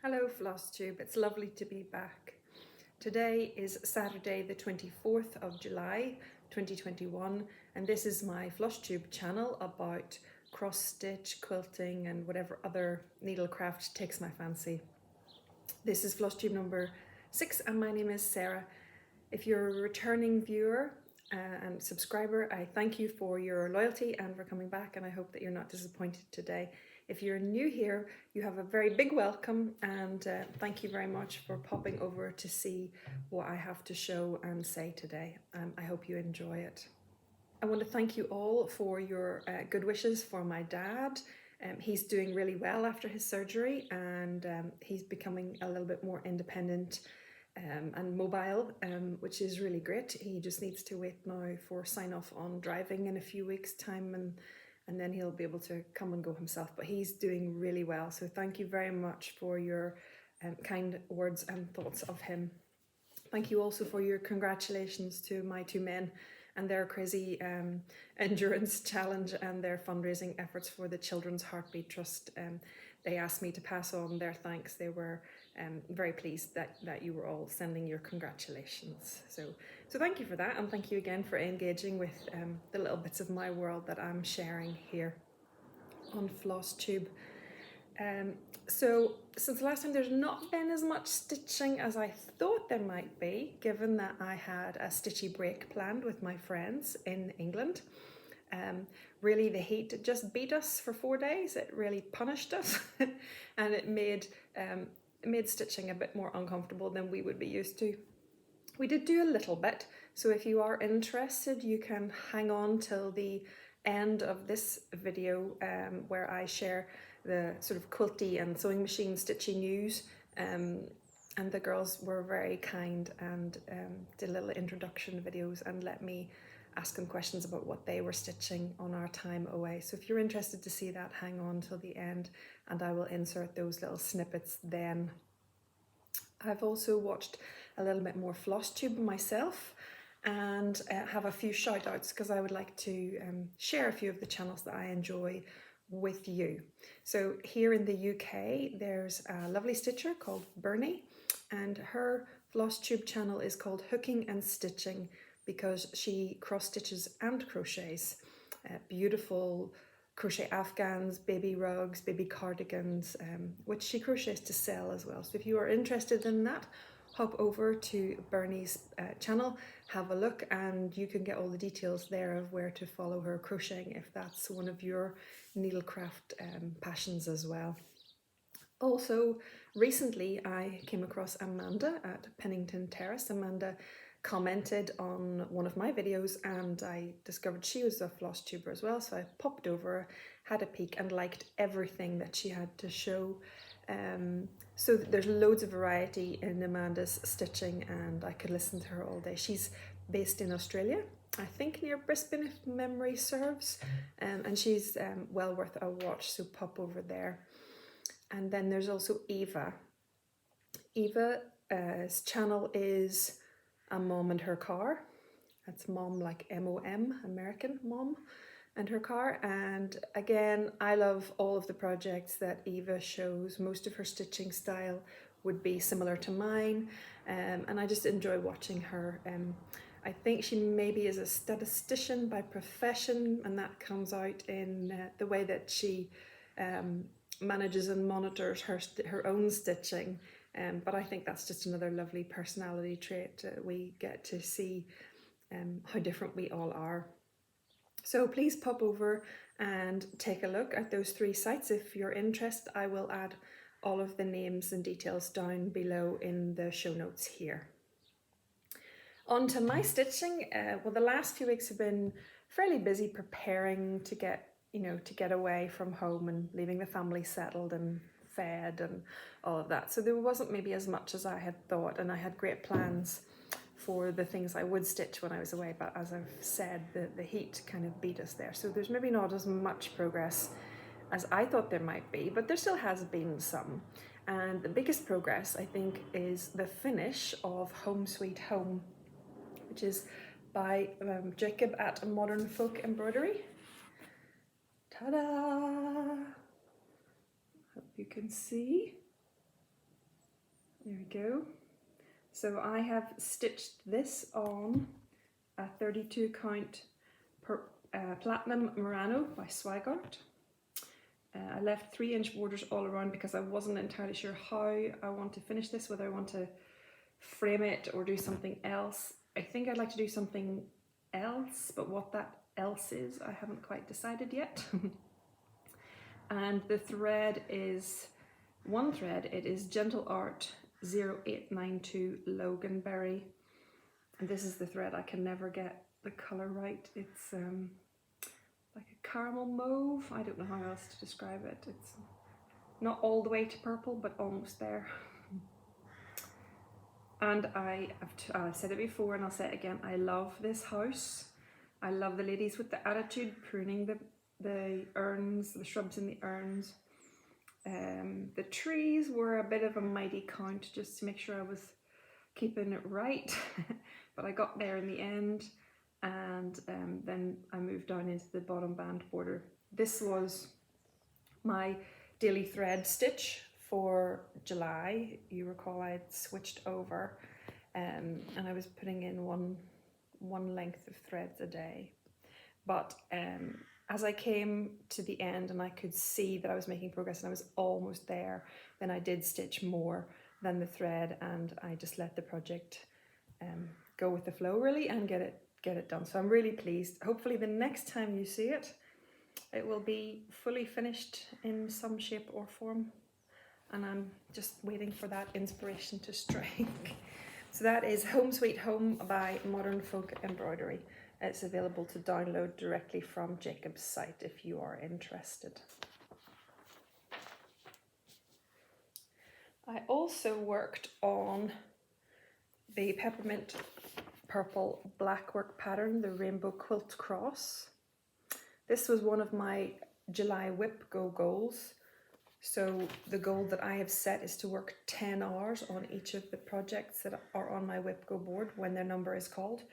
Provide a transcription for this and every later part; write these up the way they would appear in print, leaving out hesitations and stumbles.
Hello Flosstube, it's lovely to be back. Today is Saturday the 24th of July 2021 and this is my Flosstube channel about cross stitch, quilting and whatever other needlecraft takes my fancy. This is Flosstube number 6 and my name is Sarah. If you're a returning viewer and subscriber, I thank you for your loyalty and for coming back, and I hope that you're not disappointed today. If you're new here, you have a very big welcome, and thank you very much for popping over to see what I have to show and say today. I hope you enjoy it. I want to thank you all for your good wishes for my dad. He's doing really well after his surgery, and he's becoming a little bit more independent and mobile, which is really great. He just needs to wait now for sign off on driving in a few weeks' time, and then he'll be able to come and go himself. But he's doing really well, so thank you very much for your kind words and thoughts of him. Thank you also for your congratulations to my two men and their crazy endurance challenge and their fundraising efforts for the Children's Heartbeat Trust. They asked me to pass on their thanks. They were very pleased that you were all sending your congratulations. So thank you for that, and thank you again for engaging with the little bits of my world that I'm sharing here on Flosstube. So since last time there's not been as much stitching as I thought there might be, given that I had a stitchy break planned with my friends in England. Really the heat just beat us for 4 days. It really punished us and it made stitching a bit more uncomfortable than we would be used to. We did do a little bit, so if you are interested you can hang on till the end of this video where I share the sort of quilty and sewing machine stitchy news, and the girls were very kind and did little introduction videos and let me ask them questions about what they were stitching on our time away. So if you're interested to see that, hang on till the end and I will insert those little snippets then. I've also watched a little bit more Flosstube myself and have a few shout outs because I would like to share a few of the channels that I enjoy with you. So here in the UK there's a lovely stitcher called Bernie, and her Flosstube channel is called Hooking and Stitching because she cross stitches and crochets beautiful crochet afghans, baby rugs, baby cardigans, which she crochets to sell as well. So if you are interested in that, hop over to Bernie's channel, have a look, and you can get all the details there of where to follow her crocheting if that's one of your needlecraft passions as well. Also, recently I came across Amanda at Pennington Terrace. Amanda commented on one of my videos and I discovered she was a Flosstuber as well, so I popped over, had a peek and liked everything that she had to show. So there's loads of variety in Amanda's stitching and I could listen to her all day. She's based in Australia, I think near Brisbane if memory serves, and she's well worth a watch, so pop over there. And then there's also Eva. Eva's channel is A Mom and Her Car. That's mom like M-O-M, American mom, and her car. And again, I love all of the projects that Eva shows. Most of her stitching style would be similar to mine, and I just enjoy watching her. I think she maybe is a statistician by profession, and that comes out in the way that she manages and monitors her own stitching. But I think that's just another lovely personality trait. We get to see how different we all are. So please pop over and take a look at those 3 sites if you're interested. I will add all of the names and details down below in the show notes here. On to my stitching. Well, the last few weeks have been fairly busy preparing to get away from home and leaving the family settled and fed and all of that. So there wasn't maybe as much as I had thought, and I had great plans for the things I would stitch when I was away, but as I've said, the heat kind of beat us there. So there's maybe not as much progress as I thought there might be, but there still has been some. And the biggest progress, I think, is the finish of Home Sweet Home, which is by Jacob at Modern Folk Embroidery. Ta-da! Hope you can see. There we go. So I have stitched this on a 32 count Platinum Murano by Swigart. I left 3-inch borders all around because I wasn't entirely sure how I want to finish this, whether I want to frame it or do something else. I think I'd like to do something else, but what that else is, I haven't quite decided yet. And the thread is one thread. It is Gentle Art 0892 Loganberry, and this is the thread. I can never get the colour right. It's like a caramel mauve. I don't know how else to describe it. It's not all the way to purple, but almost there. And I've said it before and I'll say it again, I love this house. I love the ladies with the attitude pruning the urns, the shrubs in the urns. The trees were a bit of a mighty count just to make sure I was keeping it right, but I got there in the end, and then I moved down into the bottom band border. This was my daily thread stitch for July. You recall I had switched over and I was putting in one length of threads a day, but as I came to the end and I could see that I was making progress and I was almost there, then I did stitch more than the thread, and I just let the project go with the flow really and get it done. So I'm really pleased. Hopefully the next time you see it, it will be fully finished in some shape or form, and I'm just waiting for that inspiration to strike. So that is Home Sweet Home by Modern Folk Embroidery. It's available to download directly from Jacob's site if you are interested. I also worked on the peppermint purple blackwork pattern, the Rainbow Quilt Cross. This was one of my July Whip Go goals. So the goal that I have set is to work 10 hours on each of the projects that are on my Whip Go board when their number is called.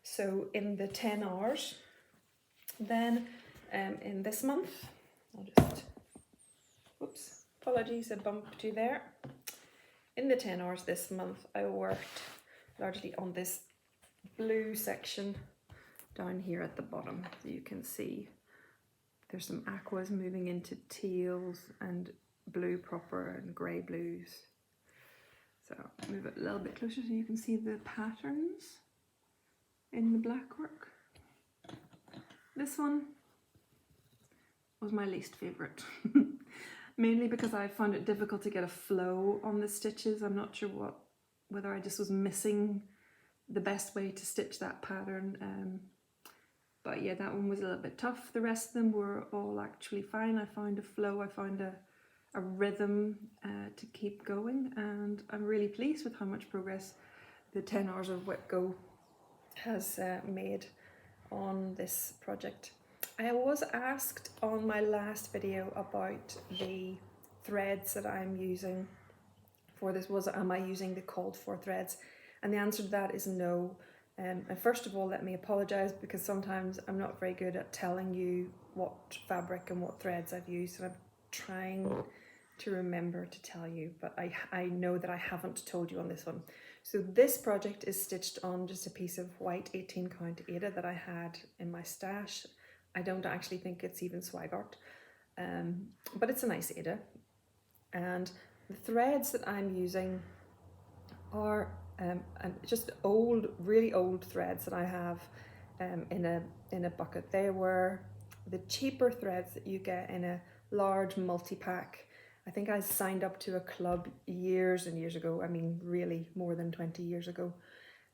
So in the 10 hours, then in this month, I'll just, whoops, apologies, I bumped you there. In the 10 hours this month, I worked largely on this blue section down here at the bottom. So you can see there's some aquas moving into teals and blue proper and grey blues. So move it a little bit closer so you can see the patterns in the black work. This one was my least favourite, mainly because I found it difficult to get a flow on the stitches. I'm not sure whether I just was missing the best way to stitch that pattern. But yeah, that one was a little bit tough. The rest of them were all actually fine. I found a flow, I found a rhythm to keep going, and I'm really pleased with how much progress the 10 hours of Whip Go has made on this project. I was asked on my last video about the threads that I'm using for this. Am I using the called for threads? And the answer to that is no. And first of all, let me apologise, because sometimes I'm not very good at telling you what fabric and what threads I've used, and I'm trying to remember to tell you, but I know that I haven't told you on this one. So this project is stitched on just a piece of white 18 count Ada that I had in my stash. I don't actually think it's even Swigart, but it's a nice Ada. And the threads that I'm using are just old, really old threads that I have in a bucket. They were the cheaper threads that you get in a large multi-pack. I think I signed up to a club years and years ago. I mean, really more than 20 years ago.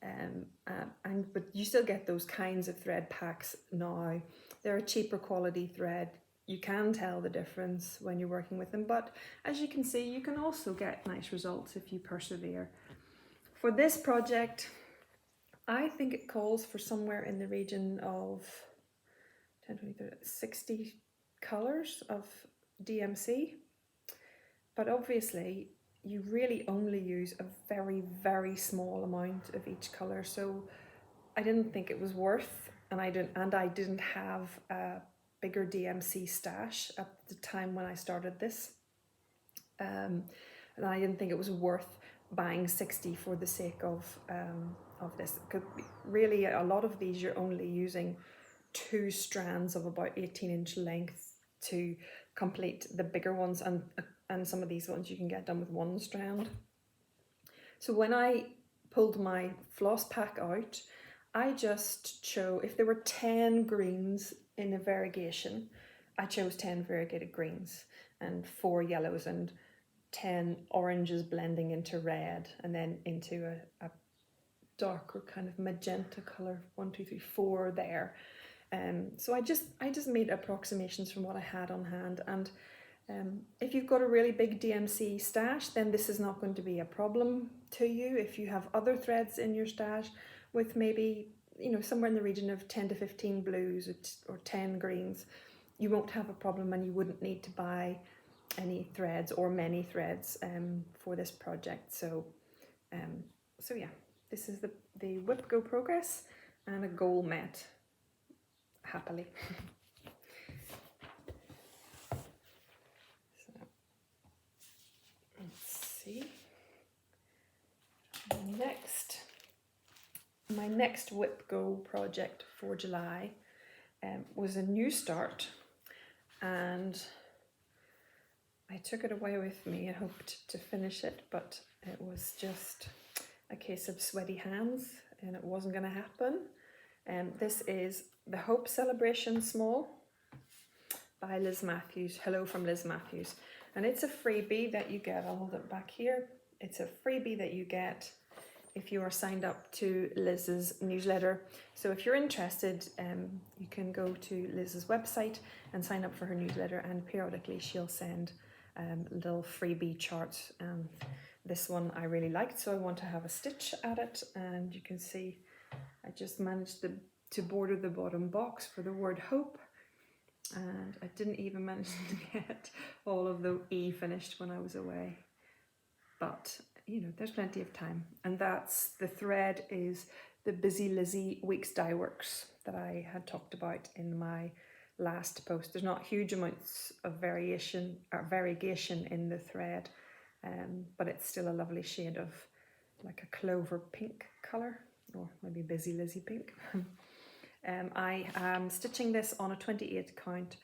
But you still get those kinds of thread packs now. They're a cheaper quality thread. You can tell the difference when you're working with them, but as you can see, you can also get nice results if you persevere. For this project, I think it calls for somewhere in the region of 10, 20, 30, 60 colours of DMC. But obviously, you really only use a very, very small amount of each colour. So I didn't think it was worth, and I didn't have a bigger DMC stash at the time when I started this. And I didn't think it was worth buying 60 for the sake of this. Really, a lot of these you're only using 2 strands of about 18-inch length to complete the bigger ones, and some of these ones you can get done with 1 strand. So when I pulled my floss pack out, I just chose, if there were 10 greens in a variegation, I chose 10 variegated greens and 4 yellows and 10 oranges blending into red, and then into a darker kind of magenta color, 1, 2, 3, 4 there. So I just made approximations from what I had on hand, and if you've got a really big DMC stash, then this is not going to be a problem to you. If you have other threads in your stash with maybe, you know, somewhere in the region of 10 to 15 blues or 10 greens, you won't have a problem, and you wouldn't need to buy any threads or many threads for this project. So yeah, this is the whip go progress and a goal met happily. So let's see. My next whip go project for July was a new start, and I took it away with me and hoped to finish it, but it was just a case of sweaty hands and it wasn't going to happen. This is the Hope Celebration Small by Liz Matthews. Hello from Liz Matthews. And it's a freebie that you get. I'll hold it back here. It's a freebie that you get if you are signed up to Liz's newsletter. So if you're interested, you can go to Liz's website and sign up for her newsletter, and periodically she'll send little freebie charts. This one I really liked, so I want to have a stitch at it, and you can see I just managed to border the bottom box for the word hope, and I didn't even manage to get all of the E finished when I was away, but you know, there's plenty of time. And that's, the thread is the Busy Lizzie Weeks Dye Works that I had talked about in my last post. There's not huge amounts of variegation in the thread, but it's still a lovely shade of like a clover pink colour, or maybe Busy Lizzie pink. I am stitching this on a 28 count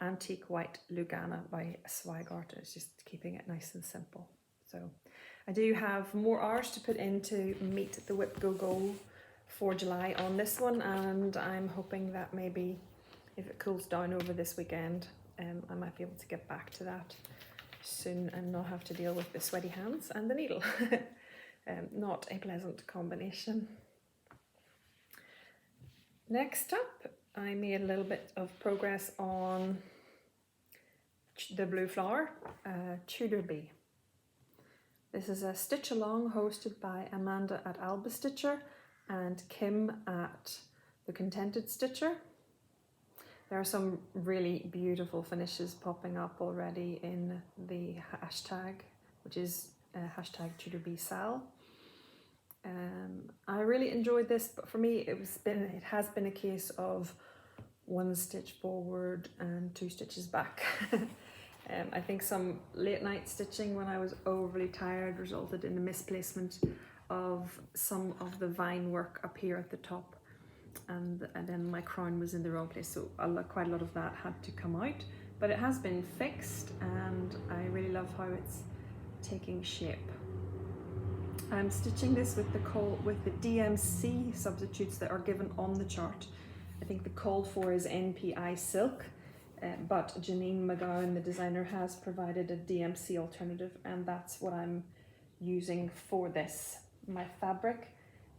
antique white Lugana by Swigart. It's just keeping it nice and simple. So I do have more hours to put in to meet the whip go goal for July on this one, and I'm hoping that maybe if it cools down over this weekend, I might be able to get back to that soon and not have to deal with the sweaty hands and the needle. Not a pleasant combination. Next up, I made a little bit of progress on the blue flower, Tudor Bee. This is a stitch along hosted by Amanda at Alba Stitcher and Kim at The Contented Stitcher. There are some really beautiful finishes popping up already in the hashtag, which is hashtag tudorbeesal. I really enjoyed this, but for me it has been a case of 1 stitch forward and 2 stitches back. I think some late night stitching when I was overly tired resulted in the misplacement of some of the vine work up here at the top, and then my crown was in the wrong place, so quite a lot of that had to come out, but it has been fixed and I really love how it's taking shape. I'm stitching this with the DMC substitutes that are given on the chart. I think the call for is NPI silk, but Janine McGowan, the designer, has provided a DMC alternative, and that's what I'm using for this. My fabric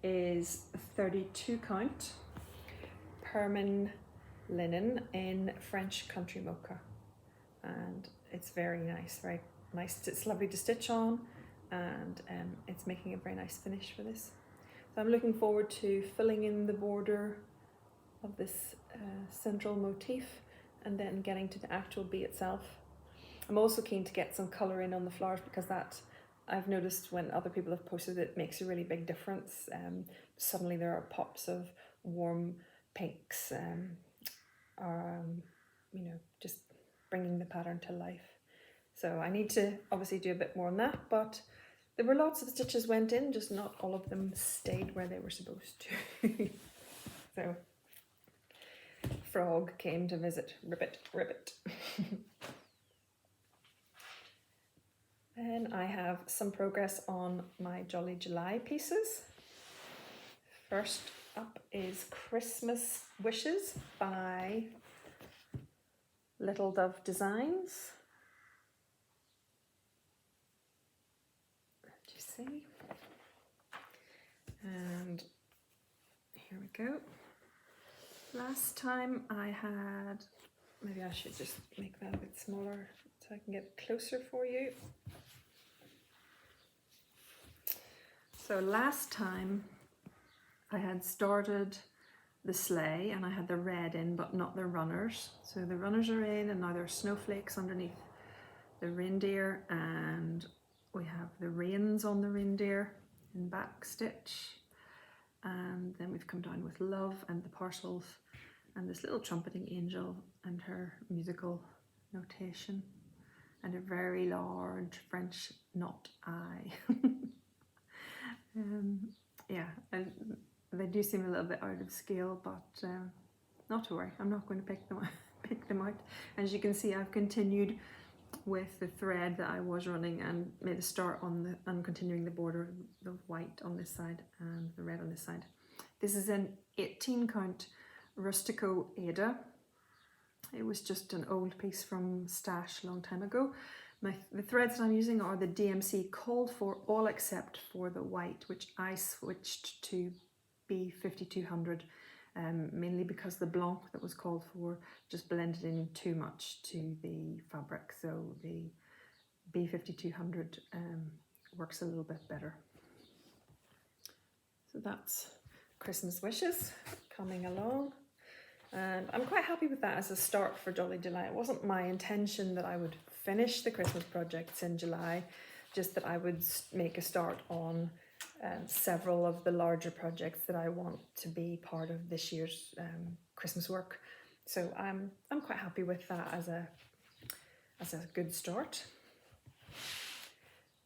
is 32 count Permin linen in French country mocha, and it's very nice, very nice. It's lovely to stitch on, and it's making a very nice finish for this. So I'm looking forward to filling in the border of this central motif and then getting to the actual bee itself. I'm also keen to get some colour in on the flowers, because that, I've noticed when other people have posted it, makes a really big difference. Suddenly there are pops of warm pinks, you know, just bringing the pattern to life. So I need to obviously do a bit more on that, but There were lots of stitches went in, just not all of them stayed where they were supposed to. So, frog came to visit, ribbit, ribbit. Then I have some progress on my Jolly July pieces. First up is Christmas Wishes by Little Dove Designs. Do you see? And here we go. Last time I had, maybe I should just make that a bit smaller so I can get closer for you. So last time I had started the sleigh and I had the red in but not the runners. So the runners are in and now there are snowflakes underneath the reindeer, and we have the reins on the reindeer in back stitch, and then we've come down with love and the parcels and this little trumpeting angel and her musical notation and a very large French not I. Yeah, and they do seem a little bit out of scale, but not to worry, I'm not going to pick them out. As you can see, I've continued with the thread that I was running and made a start on and continuing the border, the white on this side and the red on this side. This is an 18 count Rustico Ada. It was just an old piece from stash a long time ago. The threads that I'm using are the DMC called for, all except for the white, which I switched to B5200, mainly because the blanc that was called for just blended in too much to the fabric. So the B5200 works a little bit better. So that's Christmas Wishes coming along. And I'm quite happy with that as a start for Jolly July. It wasn't my intention that I would finish the Christmas projects in July, just that I would make a start on several of the larger projects that I want to be part of this year's Christmas work. So I'm quite happy with that as a good start.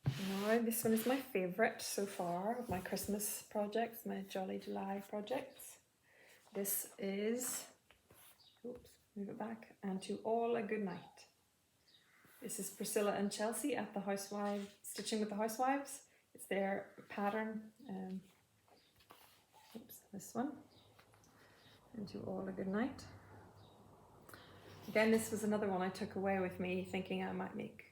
Now this one is my favourite so far of my Christmas projects, my Jolly July projects. This is, oops, move it back, and To All a Good Night. This is Priscilla and Chelsea at the Housewives, Stitching with the Housewives. It's their pattern. Oops, this one. And To All a Good Night. Again, this was another one I took away with me, thinking I might make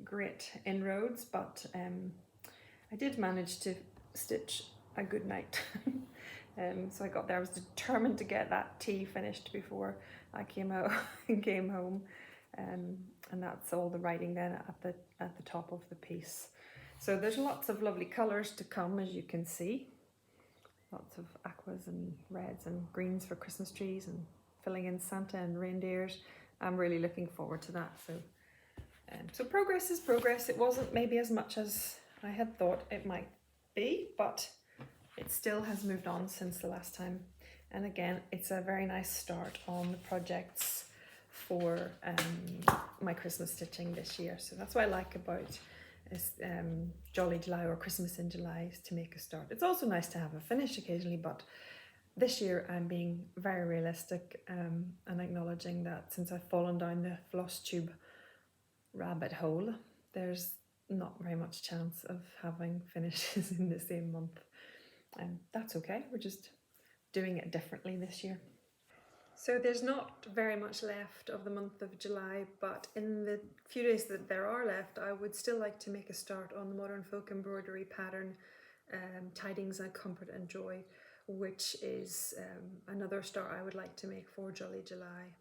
great inroads, but I did manage to stitch a good night. So I got there. I was determined to get that tea finished before I came out and came home. And that's all the writing then at the top of the piece. So there's lots of lovely colours to come, as you can see. Lots of aquas and reds and greens for Christmas trees and filling in Santa and reindeers. I'm really looking forward to that. So progress is progress. It wasn't maybe as much as I had thought it might be, but it still has moved on since the last time. And again, it's a very nice start on the projects for my Christmas stitching this year. So that's what I like about this Jolly July or Christmas in July, is to make a start. It's also nice to have a finish occasionally, but this year I'm being very realistic and acknowledging that since I've fallen down the Flosstube rabbit hole, there's not very much chance of having finishes in the same month. And that's okay, we're just doing it differently this year. So there's not very much left of the month of July, but in the few days that there are left, I would still like to make a start on the Modern Folk embroidery pattern, Tidings and Comfort and Joy, which is another start I would like to make for Jolly July.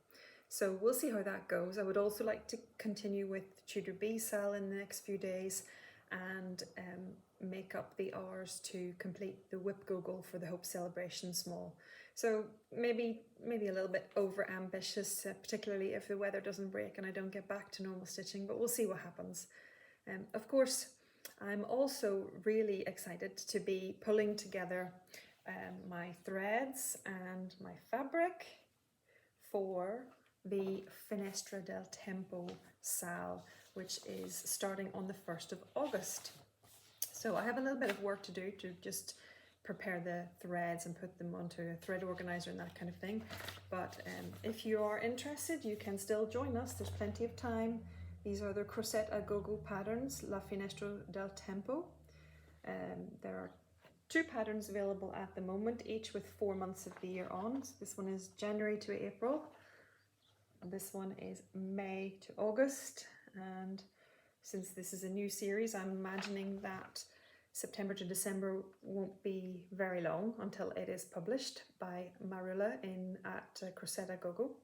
So we'll see how that goes. I would also like to continue with Tudorbeesal in the next few days and make up the hours to complete the whip goggle for the Hope Celebration Small. So maybe a little bit over ambitious, particularly if the weather doesn't break and I don't get back to normal stitching, but we'll see what happens. Of course, I'm also really excited to be pulling together my threads and my fabric for the finestradeltemposal, which is starting on the 1st of August. So I have a little bit of work to do to just prepare the threads and put them onto a thread organizer and that kind of thing. But if you are interested, you can still join us. There's plenty of time. These are the Crochet a Go-Go patterns, La Finestra del Tempo. There are 2 patterns available at the moment, each with 4 months of the year on. So this one is January to April. And this one is May to August. And since this is a new series, I'm imagining that September to December won't be very long until it is published by Marula at Crochet a Go-Go.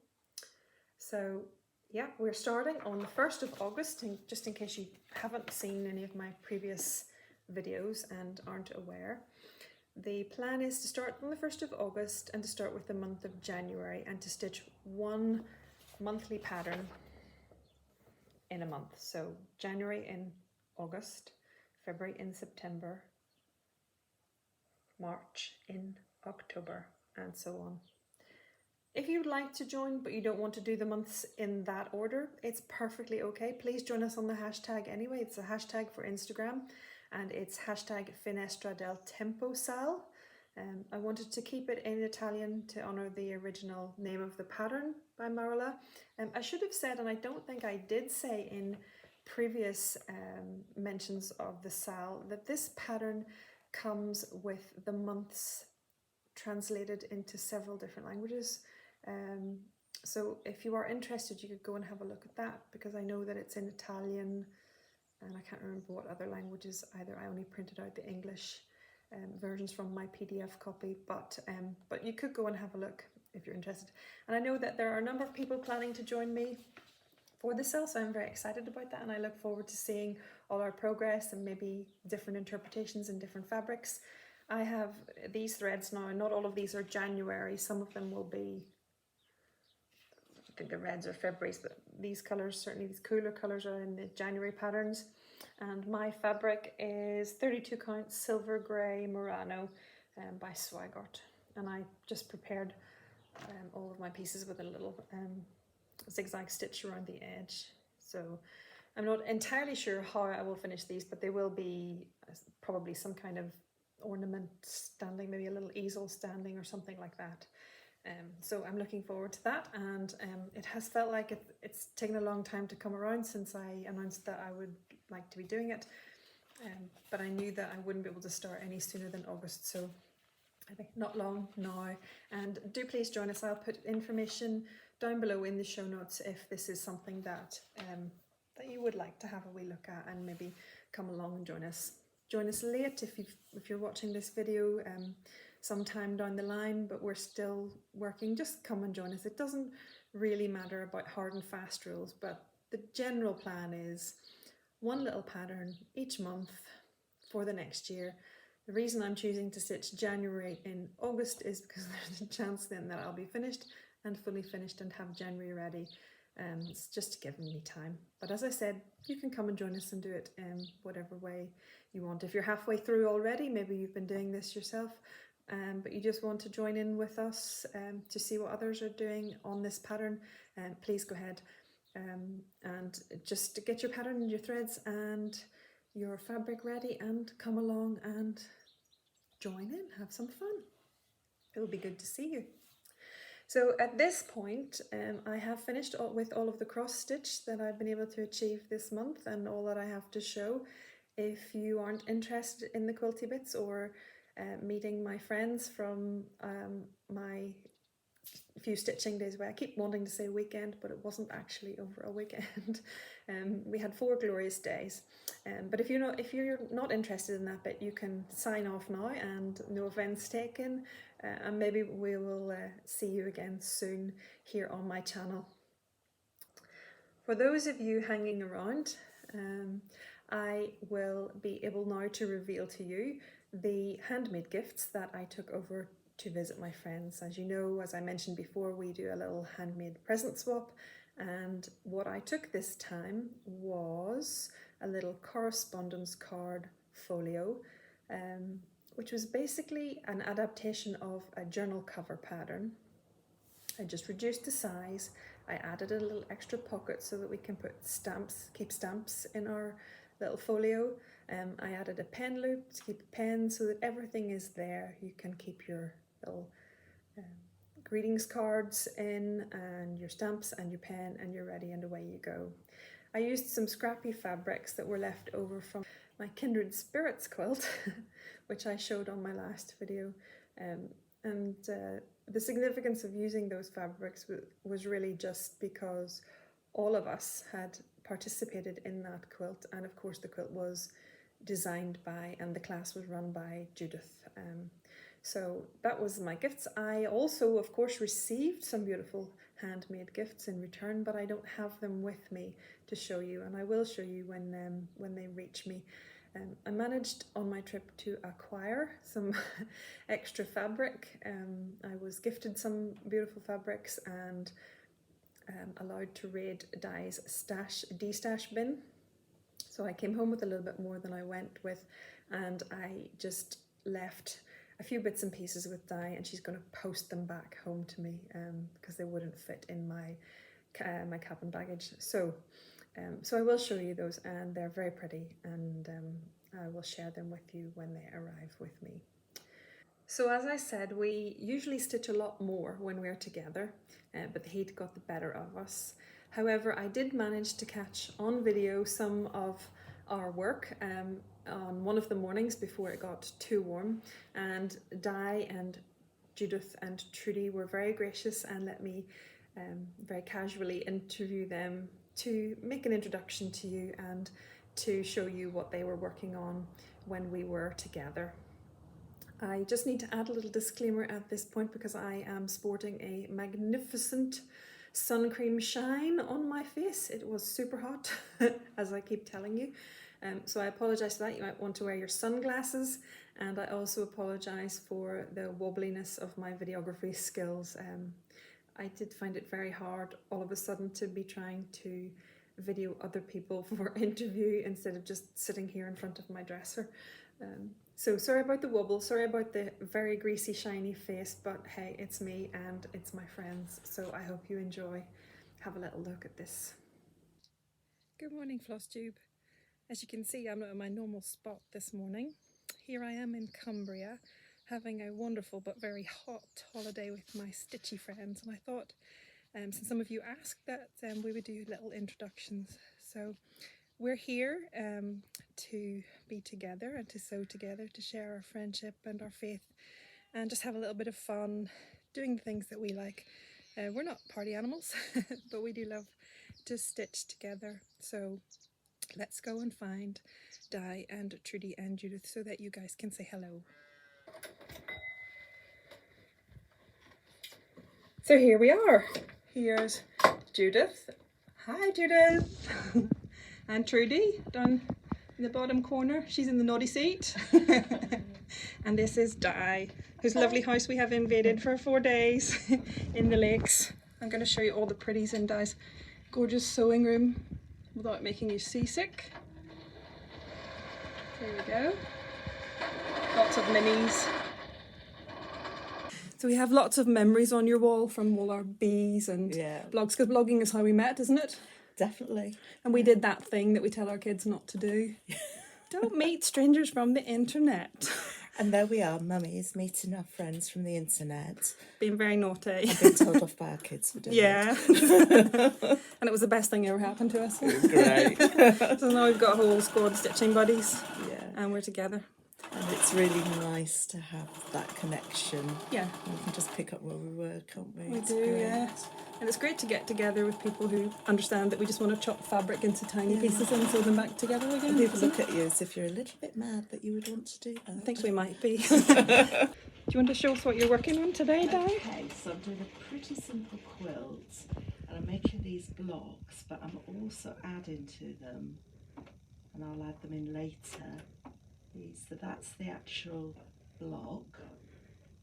So yeah, we're starting on the 1st of August, and just in case you haven't seen any of my previous videos and aren't aware, the plan is to start on the 1st of August and to start with the month of January and to stitch 1 monthly pattern in a month. So January in August, February in September, March in October, and so on. If you'd like to join but you don't want to do the months in that order, it's perfectly okay. Please join us on the hashtag anyway. It's a hashtag for Instagram and it's hashtag finestradeltemposal. I wanted to keep it in Italian to honour the original name of the pattern by Marula. I should have said, and I don't think I did say in previous mentions of the SAL, that this pattern comes with the months translated into several different languages. So if you are interested, you could go and have a look at that, because I know that it's in Italian and I can't remember what other languages either. I only printed out the English versions from my PDF copy, but you could go and have a look if you're interested. And I know that there are a number of people planning to join me for the sale, so I'm very excited about that, and I look forward to seeing all our progress and maybe different interpretations in different fabrics. I have these threads now, not all of these are January, some of them will be, I think the reds are February's, but these colours, certainly these cooler colours, are in the January patterns. And my fabric is 32 count silver grey Murano by Swigart, and I just prepared all of my pieces with a little zigzag stitch around the edge. So I'm not entirely sure how I will finish these, but they will be probably some kind of ornament standing, maybe a little easel standing or something like that. So I'm looking forward to that, and it has felt like it's taken a long time to come around since I announced that I would like to be doing it, but I knew that I wouldn't be able to start any sooner than August, so I think not long now. And do please join us. I'll put information down below in the show notes if this is something that that you would like to have a wee look at, and maybe come along and join us. Join us late if you're watching this video sometime down the line, but we're still working. Just come and join us. It doesn't really matter about hard and fast rules, but the general plan is 1 little pattern each month for the next year. The reason I'm choosing to stitch January in August is because there's a chance then that I'll be finished and fully finished and have January ready. It's just giving me time. But as I said, you can come and join us and do it whatever way you want. If you're halfway through already, maybe you've been doing this yourself, but you just want to join in with us to see what others are doing on this pattern, please go ahead and just get your pattern and your threads and your fabric ready and come along and join in, have some fun. It will be good to see you. So at this point, I have finished with all of the cross stitch that I've been able to achieve this month and all that I have to show. If you aren't interested in the quilty bits or meeting my friends from my few stitching days away, I keep wanting to say weekend, but it wasn't actually over a weekend. We had 4 glorious days. But if you're not interested in that bit, you can sign off now and no offence taken. And maybe we will see you again soon here on my channel. For those of you hanging around, I will be able now to reveal to you the handmade gifts that I took over to visit my friends. As you know, as I mentioned before, we do a little handmade present swap, and what I took this time was a little correspondence card folio, which was basically an adaptation of a journal cover pattern. I just reduced the size. I added a little extra pocket so that we can put stamps, keep stamps in our little folio. I added a pen loop to keep a pen so that everything is there. You can keep your little greetings cards in and your stamps and your pen, and you're ready and away you go. I used some scrappy fabrics that were left over from my Kindred Spirits quilt, which I showed on my last video. The significance of using those fabrics was really just because all of us had participated in that quilt, and of course the quilt was designed by and the class was run by Judith. So that was my gifts. I also, of course, received some beautiful handmade gifts in return, but I don't have them with me to show you, and I will show you when they reach me. I managed on my trip to acquire some extra fabric. I was gifted some beautiful fabrics and allowed to raid Di's de-stash bin. So I came home with a little bit more than I went with, and I just left a few bits and pieces with Di, and she's going to post them back home to me because they wouldn't fit in my cabin baggage. So I will show you those, and they're very pretty, and I will share them with you when they arrive with me. So as I said, we usually stitch a lot more when we're together, but the heat got the better of us. However, I did manage to catch on video some of our work on one of the mornings before it got too warm, and Di and Judith and Trudy were very gracious and let me very casually interview them to make an introduction to you and to show you what they were working on when we were together. I just need to add a little disclaimer at this point because I am sporting a magnificent sun cream shine on my face. It was super hot, as I keep telling you. So I apologise for that. You might want to wear your sunglasses, and I also apologise for the wobbliness of my videography skills. I did find it very hard all of a sudden to be trying to video other people for interview instead of just sitting here in front of my dresser. So sorry about the wobble, sorry about the very greasy shiny face, but hey, it's me and it's my friends, so I hope you enjoy. Have a little look at this. Good morning, Flosstube. As you can see, I'm not in my normal spot this morning. Here I am in Cumbria, having a wonderful but very hot holiday with my stitchy friends, and I thought, since some of you asked, that we would do little introductions. So we're here to be together and to sew together, to share our friendship and our faith, and just have a little bit of fun doing the things that we like. We're not party animals, but we do love to stitch together. So let's go and find Di and Trudy and Judith so that you guys can say hello. So here we are. Here's Judith. Hi, Judith. And Trudy down in the bottom corner. She's in the naughty seat. And this is Di, whose lovely house we have invaded for 4 days in the lakes. I'm going to show you all the pretties in Di's gorgeous sewing room without making you seasick. There we go. Lots of minis. So we have lots of memories on your wall from all our bees and blogs, because blogging is how we met, isn't it? Definitely. And we did that thing that we tell our kids not to do. Don't meet strangers from the internet. And there we are, mummies meeting our friends from the internet. Being very naughty. I've been told off by our kids for doing it. And it was the best thing ever happened to us. It was great. So now we've got a whole squad of stitching buddies. Yeah. And we're together. And it's really nice to have that connection. Yeah. And we can just pick up where we were, can't we? We do, yeah. And it's great to get together with people who understand that we just want to chop fabric into tiny pieces and sew them back together again. And people look at you as if you're a little bit mad that you would want to do that. I think we might be. Do you want to show us what you're working on today, Di? Okay, so I'm doing a pretty simple quilt, and I'm making these blocks, but I'm also adding to them, and I'll add them in later. So that's the actual block.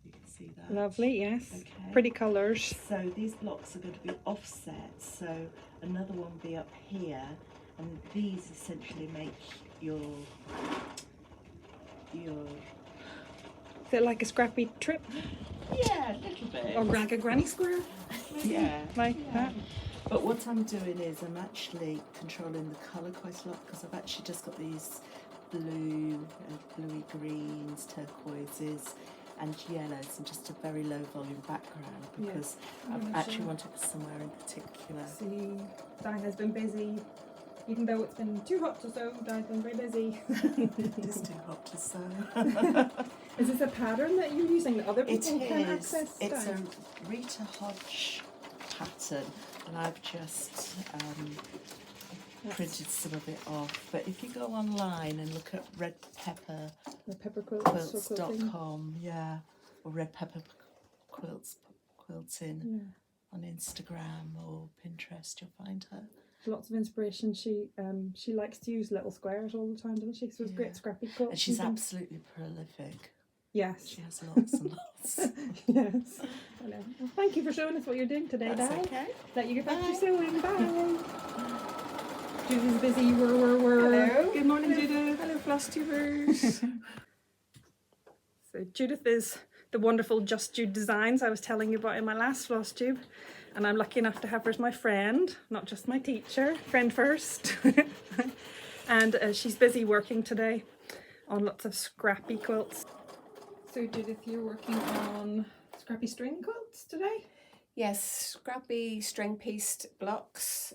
You can see that. Lovely, yes. Okay. Pretty colours. So these blocks are going to be offset. So another one will be up here, and these essentially make your. Is it like a scrappy trip? Yeah, a little bit. Or like a granny square? Yeah. Like that? But what I'm doing is I'm actually controlling the colour quite a lot, because I've actually just got these blue, bluey greens, turquoises and yellows, and just a very low volume background, because I've actually wanted somewhere in particular. See, Di has been busy. Even though it's been too hot to sew, Di's been very busy. It's too hot to sew. Is this a pattern that you're using that other people It can is. access? It's Di? a Rita Hodge pattern, and I've just printed some of it off. But if you go online and look at redpepperquilts.com, yeah, or redpepperquilting on Instagram or Pinterest, you'll find her. Lots of inspiration. She likes to use little squares all the time, doesn't she? So it's great scrappy quilts. And she's absolutely prolific. Yes. She has lots and lots. Yes. I know. Well, thank you for showing us what you're doing today, That's Di. okay. Let you get back to sewing. Bye. Judith's busy. Hello. Good morning, Judith. Hello, Flosstubers. So Judith is the wonderful Just Jude Designs I was telling you about in my last Flosstube. And I'm lucky enough to have her as my friend, not just my teacher, friend first. And she's busy working today on lots of scrappy quilts. So Judith, you're working on scrappy string quilts today? Yes, scrappy string pieced blocks,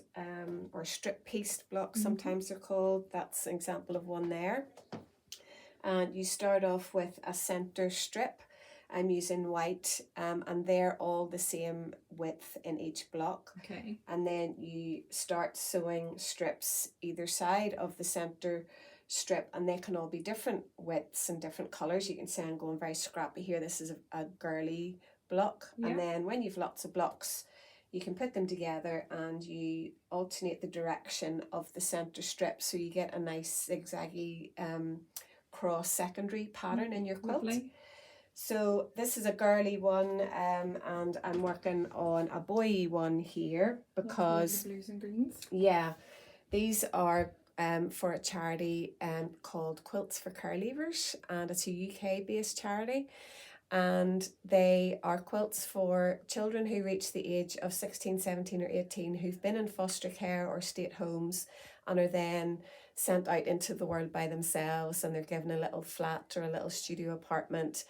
or strip pieced blocks, sometimes they're called. That's an example of one there. And you start off with a centre strip. I'm using white, and they're all the same width in each block. Okay. And then you start sewing strips either side of the centre strip, and they can all be different widths and different colours. You can see I'm going very scrappy here. This is a girly block. Yeah. And then when you've lots of blocks, you can put them together and you alternate the direction of the centre strip, so you get a nice zigzaggy cross secondary pattern in your quilt. Lovely. So this is a girly one, and I'm working on a boy one here because blues and greens. Yeah, these are for a charity called Quilts for Carelevers, and it's a UK based charity, and they are quilts for children who reach the age of 16, 17 or 18 who've been in foster care or state homes and are then sent out into the world by themselves, and they're given a little flat or a little studio apartment,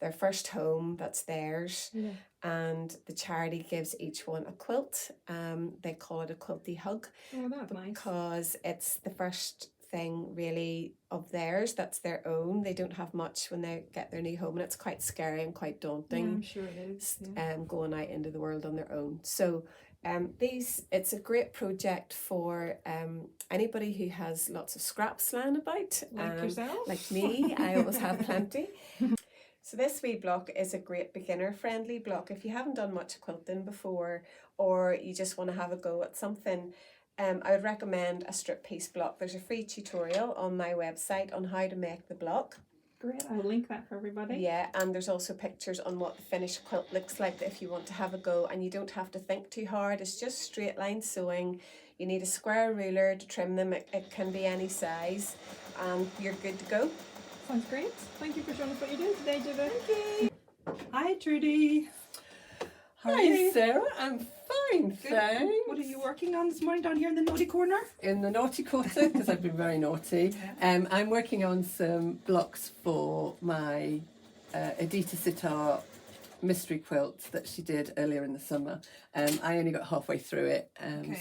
their first home that's theirs. Yeah. And the charity gives each one a quilt. They call it a quilty hug. Oh, that's nice. Because it's the first thing really of theirs that's their own. They don't have much when they get their new home, and it's quite scary and quite daunting. Yeah, I'm sure it is. Yeah. Going out into the world on their own. So it's a great project for anybody who has lots of scraps lying about. Like yourself? Like me, I always have plenty. So this wee block is a great beginner friendly block. If you haven't done much quilting before, or you just want to have a go at something, I would recommend a strip piece block. There's a free tutorial on my website on how to make the block. Great, I'll link that for everybody. Yeah, and there's also pictures on what the finished quilt looks like if you want to have a go, and you don't have to think too hard. It's just straight line sewing. You need a square ruler to trim them. It can be any size, and you're good to go. Sounds great. Thank you for showing us what you're doing today, Judith. Thank you. Hi, Trudy. How are Hi, you? Sarah. I'm fine, thanks. What are you working on this morning down here in the naughty corner? In the naughty quarter, because I've been very naughty. I'm working on some blocks for my Edita Sitar mystery quilt that she did earlier in the summer. I only got halfway through it,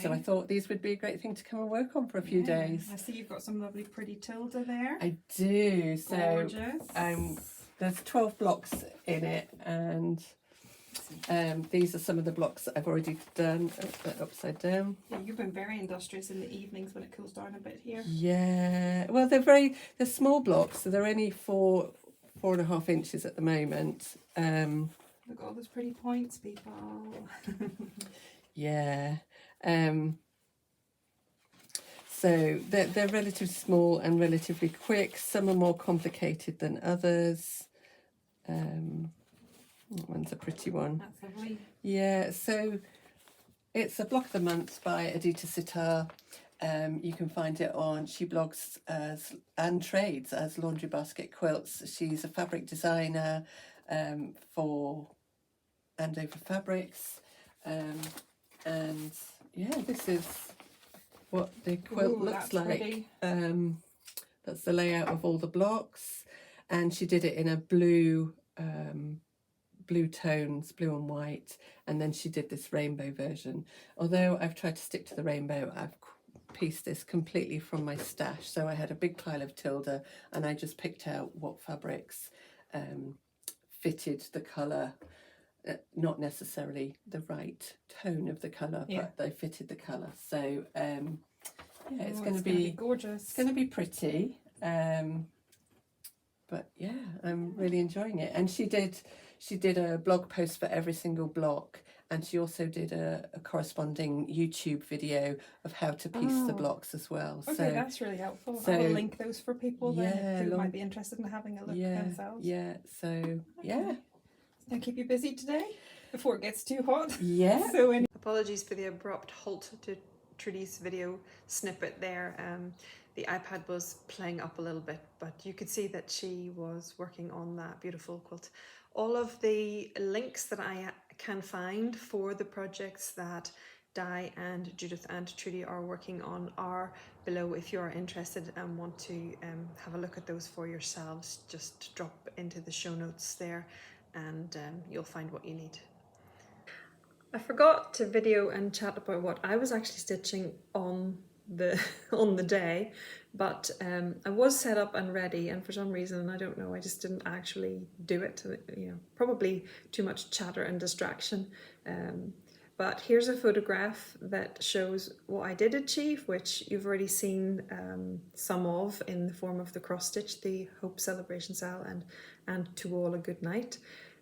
so I thought these would be a great thing to come and work on for a few days. I see you've got some lovely pretty tilde there. I do. So Gorgeous. there's 12 blocks in it, and these are some of the blocks that I've already done. Upside down. Yeah, you've been very industrious in the evenings when it cools down a bit here. Yeah, well, they're small blocks, so they're only 4.5 inches at the moment. Look at all those pretty points, people. Yeah. So they're relatively small and relatively quick. Some are more complicated than others. That one's a pretty one. That's lovely. Yeah, so it's a block of the month by Edita Sitar. You can find it on, she blogs and trades as Laundry Basket Quilts. She's a fabric designer for Andover Fabrics, and yeah, this is what the quilt Ooh, looks that's like. pretty. That's the layout of all the blocks, and she did it in a blue, blue tones, blue and white, and then she did this rainbow version. Although I've tried to stick to the rainbow, I've pieced this completely from my stash. So I had a big pile of Tudor, and I just picked out what fabrics fitted the colour. Not necessarily the right tone of the colour, but they fitted the colour. So yeah, it's going to be gorgeous. It's going to be pretty. But yeah, I'm really enjoying it. And she did a blog post for every single block, and she also did a corresponding YouTube video of how to piece the blocks as well. Okay, So that's really helpful. so- I will link those for people Yeah, who might be interested in having a look themselves. yeah. So yeah, Now keep you busy today before it gets too hot. yeah. So apologies for the abrupt halt to Trudy's video snippet there. The iPad was playing up a little bit, but you could see that she was working on that beautiful quilt. All of the links that I can find for the projects that Di and Judith and Trudy are working on are below. If you are interested and want to have a look at those for yourselves, just drop into the show notes there and you'll find what you need. I forgot to video and chat about what I was actually stitching on the day, but I was set up and ready, and for some reason, I don't know, I just didn't actually do it. You know, probably too much chatter and distraction. But here's a photograph that shows what I did achieve, which you've already seen some of in the form of the cross stitch, the Hope Celebration Sal and To All a Good Night.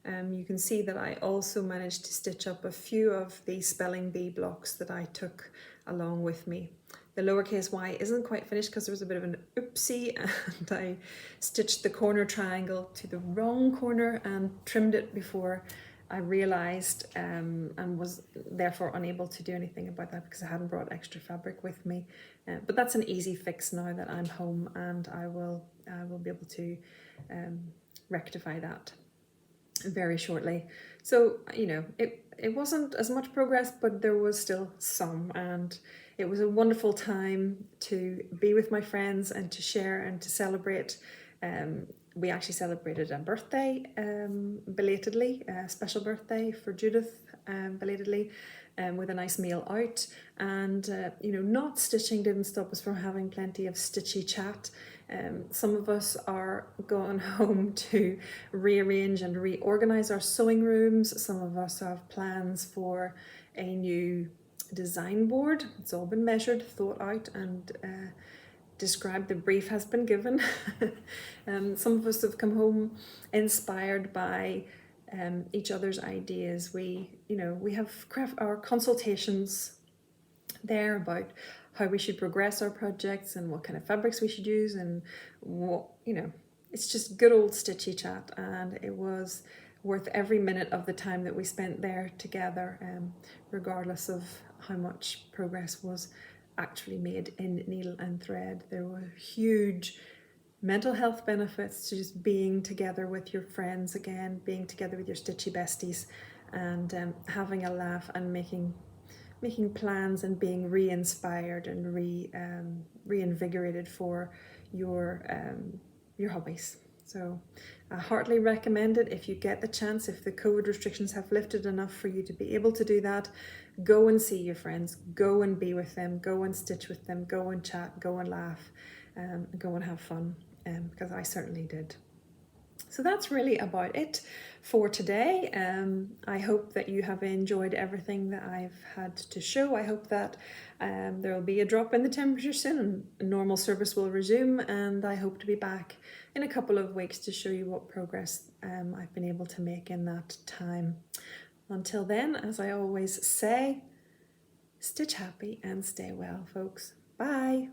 You can see that I also managed to stitch up a few of the spelling bee blocks that I took along with me. The lowercase y isn't quite finished because there was a bit of an oopsie, and I stitched the corner triangle to the wrong corner and trimmed it before I realised, and was therefore unable to do anything about that because I hadn't brought extra fabric with me. But that's an easy fix now that I'm home, and I will be able to rectify that very shortly. So, you know, it wasn't as much progress, but there was still some, and it was a wonderful time to be with my friends and to share and to celebrate. We actually celebrated a birthday belatedly, a special birthday for Judith belatedly, with a nice meal out. And you know, not stitching didn't stop us from having plenty of stitchy chat. Some of us are going home to rearrange and reorganize our sewing rooms. Some of us have plans for a new design board. It's all been measured, thought out, and described. The brief has been given. Some of us have come home inspired by each other's ideas. We have our consultations there about how we should progress our projects and what kind of fabrics we should use, and what, you know, it's just good old stitchy chat, and it was worth every minute of the time that we spent there together, regardless of how much progress was actually made in needle and thread. There were huge mental health benefits to just being together with your friends again, being together with your stitchy besties, and having a laugh and making plans and being re-inspired and reinvigorated for your hobbies. So I heartily recommend it if you get the chance. If the COVID restrictions have lifted enough for you to be able to do that, go and see your friends, go and be with them, go and stitch with them, go and chat, go and laugh, go and have fun, because I certainly did. So that's really about it for today. I hope that you have enjoyed everything that I've had to show. I hope that there will be a drop in the temperature soon and normal service will resume, and I hope to be back in a couple of weeks to show you what progress I've been able to make in that time. Until then, as I always say, stitch happy and stay well, folks. Bye!